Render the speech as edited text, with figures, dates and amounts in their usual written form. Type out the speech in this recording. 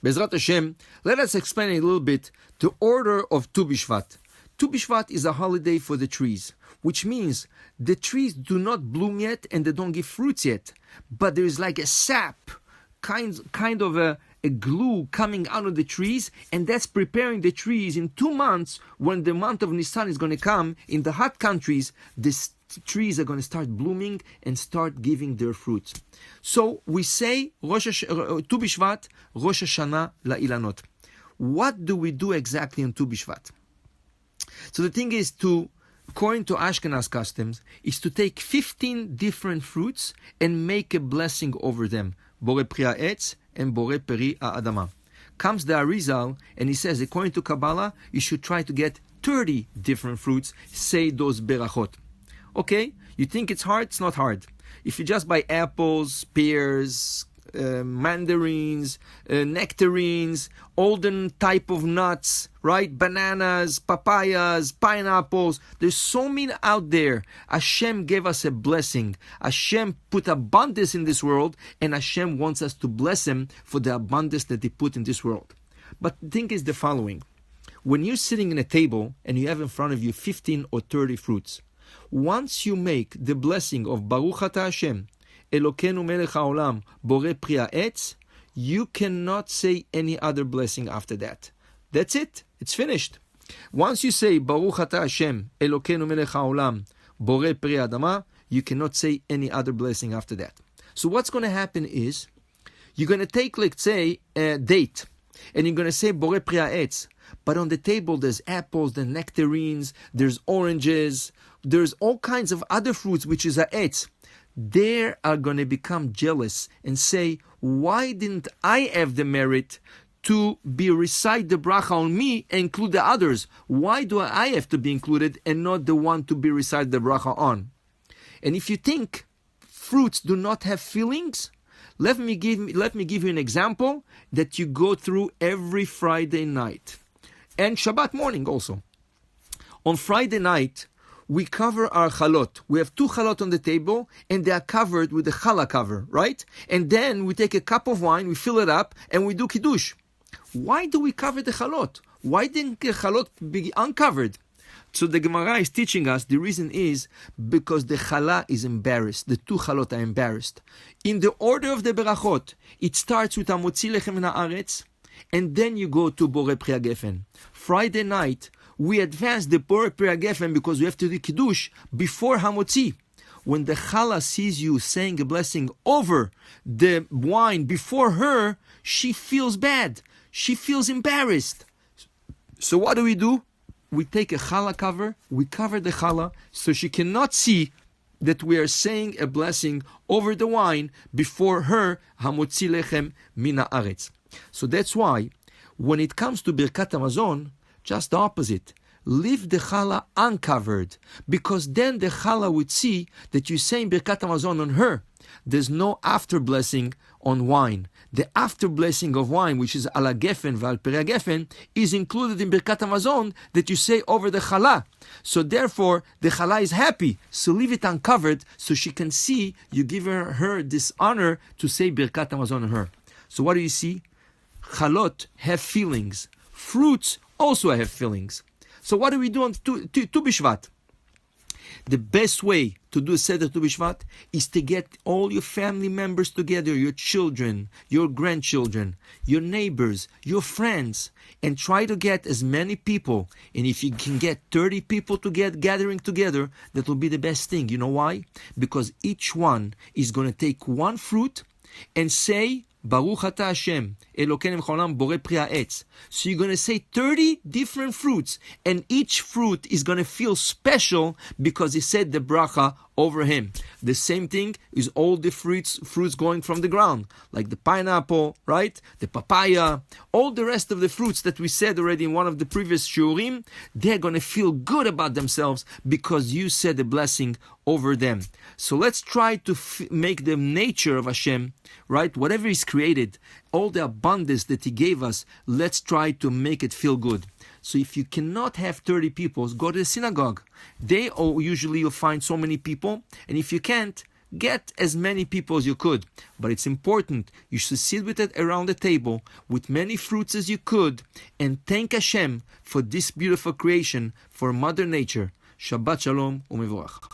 Bezrat Hashem, let us explain a little bit the order of Tu BiShvat. Tu BiShvat is a holiday for the trees, which means the trees do not bloom yet and they don't give fruits yet, but there is like a sap, kind of a glue coming out of the trees, and that's preparing the trees in 2 months. When the month of Nisan is going to come, in the hot countries, the trees are going to start blooming and start giving their fruits. So we say Tu BiShvat, Rosh Hashanah La'ilanot. What do we do exactly on Tu BiShvat? So the thing is according to Ashkenaz customs, is to take 15 different fruits and make a blessing over them. Bore Pri Ha'etz and Bore Peri Ha'adama. Comes the Arizal and he says, according to Kabbalah, you should try to get 30 different fruits, say those berachot. Okay, you think it's hard? It's not hard. If you just buy apples, pears, mandarins, nectarines, all the type of nuts, right? Bananas, papayas, pineapples. There's so many out there. Hashem gave us a blessing. Hashem put abundance in this world, and Hashem wants us to bless Him for the abundance that He put in this world. But the thing is the following. When you're sitting in a table and you have in front of you 15 or 30 fruits, once you make the blessing of Baruch Ata Hashem, Elokeinu melech haolam, Bore Pri Ha'etz, you cannot say any other blessing after that. That's it. It's finished. Once you say Baruch Ata Hashem, Elokeinu melech haolam, Bore Pri Ha'adama, you cannot say any other blessing after that. So what's going to happen is, you're going to take, let's say, a date, and you're going to say Bore Pri Ha'etz, but on the table there's apples, there's nectarines, there's oranges, there's all kinds of other fruits, which is ha'etz. They are going to become jealous and say, why didn't I have the merit to be recite the bracha on me and include the others? Why do I have to be included and not the one to be recite the bracha on? And if you think fruits do not have feelings, let me give you an example that you go through every Friday night and Shabbat morning also. On Friday night, we cover our chalot. We have 2 chalot on the table, and they are covered with the challah cover, right? And then we take a cup of wine, we fill it up, and we do kiddush. Why do we cover the chalot? Why didn't the chalot be uncovered? So the Gemara is teaching us the reason is because the challah is embarrassed. The 2 chalot are embarrassed. In the order of the berachot, it starts with Hamotzi lechem min haaretz, and then you go to Bore Pri HaGefen. Friday night, we advance the Bore Pri HaGefen because we have to do Kiddush before Hamotzi. When the Chala sees you saying a blessing over the wine before her, she feels bad. She feels embarrassed. So what do? We take a Chala cover, we cover the Chala so she cannot see that we are saying a blessing over the wine before her, Hamotzi lechem min haaretz. So that's why, when it comes to Birkat Hamazon, just the opposite. Leave the challah uncovered, because then the challah would see that you're saying Birkat Hamazon on her. There's no after blessing on wine. The after blessing of wine, which is ala gefen v'al peri gefen, is included in Birkat Hamazon that you say over the challah. So therefore, the challah is happy. So leave it uncovered so she can see you give her this honor to say Birkat Hamazon on her. So what do you see? Chalot have feelings. Fruits also have feelings. So what do we do on Tu BiShvat? The best way to do Seder Tu BiShvat is to get all your family members together, your children, your grandchildren, your neighbors, your friends, and try to get as many people. And if you can get 30 people gathering together, that will be the best thing. You know why? Because each one is going to take one fruit and say, Baruch Ata Hashem, Elokeinu melech haolam, Bore Pri Ha'etz. So you're going to say 30 different fruits, and each fruit is going to feel special because he said the bracha over him. The same thing is all the fruits going from the ground, like the pineapple, right? The papaya, all the rest of the fruits that we said already in one of the previous shiurim, they're going to feel good about themselves because you said the blessing over them. So let's try to make the nature of Hashem, right? Whatever is created, all the abundance that He gave us, let's try to make it feel good. So if you cannot have 30 people, go to the synagogue. Usually you'll find so many people. And if you can't, get as many people as you could, but it's important you should sit with it around the table with many fruits as you could and thank Hashem for this beautiful creation, for Mother Nature. Shabbat Shalom u'mevorach.